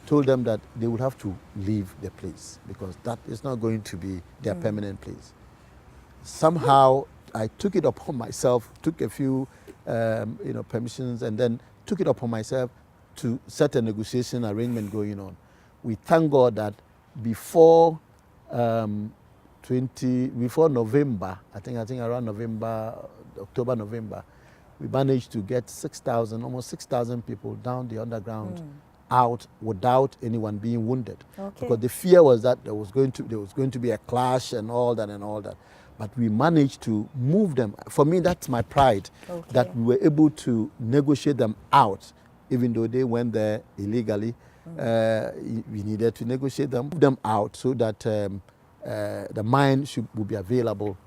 told them that they would have to leave the place because that is not going to be their permanent place. Somehow I took it upon myself, took a few permissions, and then took it upon myself to set a negotiation arrangement going on. We thank God that before November, I think around November, October, November, we managed to get almost 6,000 people down the underground out without anyone being wounded. Because the fear was that there was going to be a clash and all that. But we managed to move them. For me, that's my pride, that we were able to negotiate them out, even though they went there illegally. We needed to negotiate them, move them out so that the mine would be available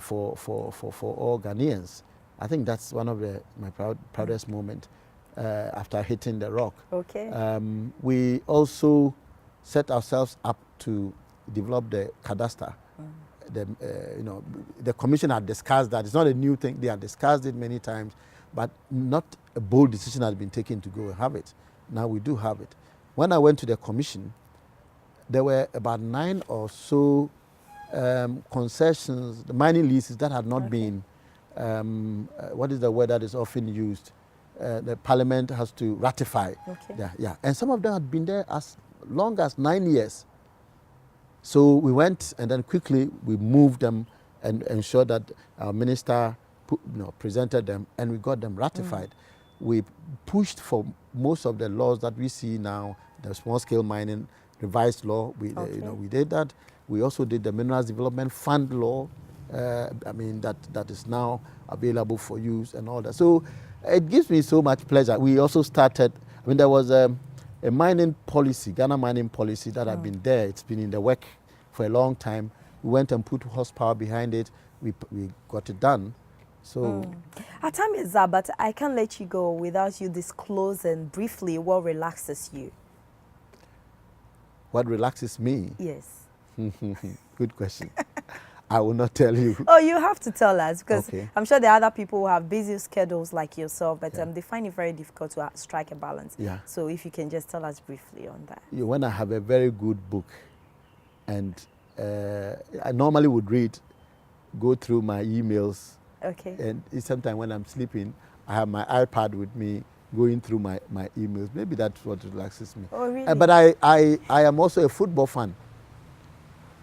for all Ghanaians. I think that's one of my proudest moments after hitting the rock. We also set ourselves up to develop the cadastre. The commission had discussed that. It's not a new thing. They had discussed it many times, but not a bold decision had been taken to go and have it. Now we do have it. When I went to the commission, there were about 9 or so concessions, the mining leases that had not been, what is the word that is often used? The parliament has to ratify. And some of them had been there as long as 9 years. So we went, and then quickly we moved them and ensured that our minister presented them, and we got them ratified. We pushed for most of the laws that we see now, the small scale mining revised law. We did that. We also did the Minerals Development Fund law. That is now available for use and all that. So it gives me so much pleasure. We also started. There was a mining policy, Ghana mining policy that had been there. It's been in the work for a long time. We went and put horsepower behind it. We got it done. So our time is up, but I can't let you go without you disclosing briefly what relaxes you. What relaxes me? Yes. Good question. I will not tell you. Oh, you have to tell us, because I'm sure there are other people who have busy schedules like yourself, but they find it very difficult to strike a balance. So if you can just tell us briefly on that. When I have a very good book, and I normally would go through my emails. And sometimes when I'm sleeping, I have my iPad with me going through my emails. Maybe that's what relaxes me. Oh, really? But I am also a football fan.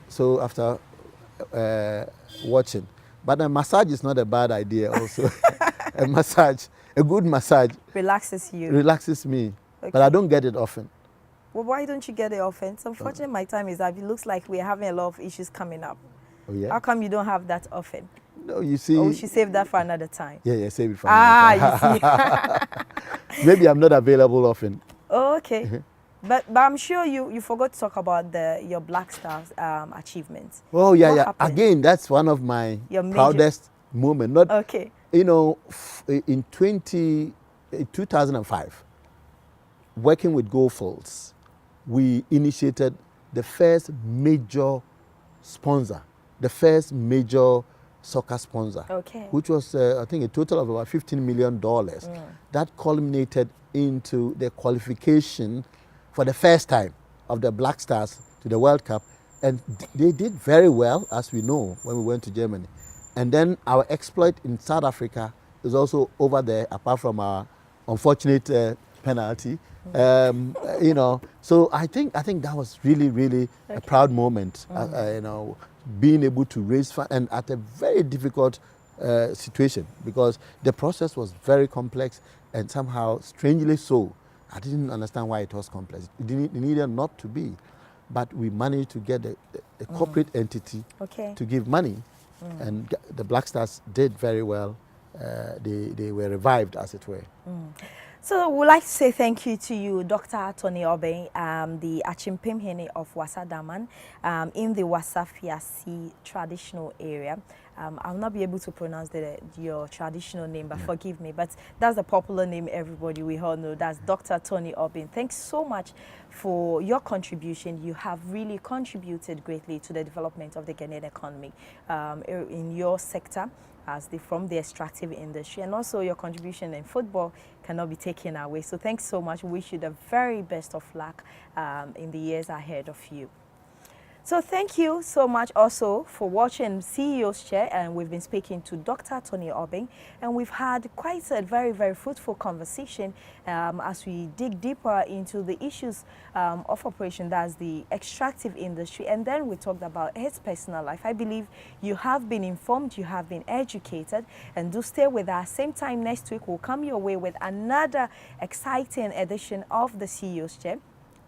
So after watching. But a massage is not a bad idea also. A good massage. Relaxes you. Relaxes me. But I don't get it often. Well, why don't you get it often? So unfortunately, my time is up. It looks like we're having a lot of issues coming up. Oh, yeah? How come you don't have that often? No, you see. Or we should save that for another time. Yeah, save it for another time. You see. Maybe I'm not available often. Oh, okay. But I'm sure you forgot to talk about your Black Stars achievements. Oh yeah, what yeah. happened? Again, that's one of my proudest moments. Not okay. You know, in 2005, working with Goldfields, we initiated the first major sponsor, the first major soccer sponsor, which was, I think, a total of about $15 million. That culminated into the qualification for the first time of the Black Stars to the World Cup. And they did very well, as we know, when we went to Germany. And then our exploit in South Africa is also over there, apart from our unfortunate penalty. You know, so I think that was really a proud moment. You know, being able to raise funds, and at a very difficult situation, because the process was very complex, and somehow, strangely so, I didn't understand why it was complex. It needed not to be, but we managed to get the corporate entity to give money, and the Black Stars did very well. They were revived, as it were. So we'd like to say thank you to you, Dr. Toni Aubynn, the Achimpimhene of Wassa Daman, in the Wassa Fiasi traditional area. I'll not be able to pronounce your traditional name, but forgive me. But that's the popular name everybody we all know. That's Dr. Toni Aubynn. Thanks so much for your contribution. You have really contributed greatly to the development of the Ghanaian economy in your sector, from the extractive industry, and also your contribution in football cannot be taken away. So thanks so much. We wish you the very best of luck in the years ahead of you. So thank you so much also for watching CEO's Chair, and we've been speaking to Dr. Toni Aubynn, and we've had quite a very fruitful conversation as we dig deeper into the issues of operation, that's the extractive industry, and then we talked about his personal life. I believe you have been informed, you have been educated, and do stay with us. Same time next week, we'll come your way with another exciting edition of the CEO's Chair.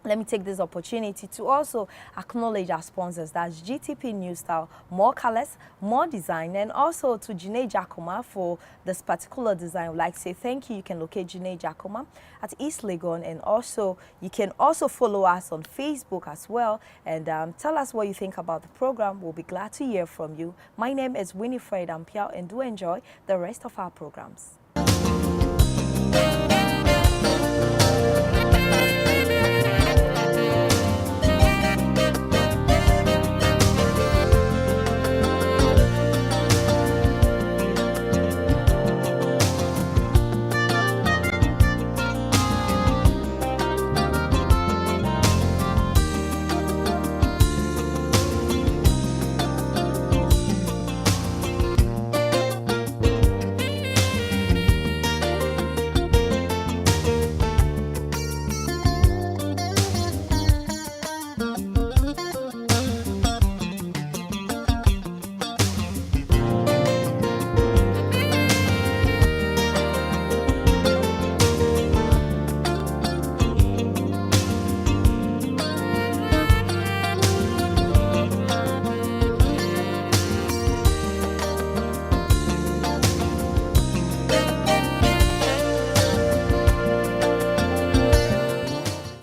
Let me take this opportunity to also acknowledge our sponsors. That's GTP New Style, more colors, more design, and also to Jine Jakoma for this particular design. I would like to say thank you. You can locate Jine Jakoma at East Legon, and also you can also follow us on Facebook as well, and tell us what you think about the program. We'll be glad to hear from you. My name is Winifred Ampiao, and do enjoy the rest of our programs.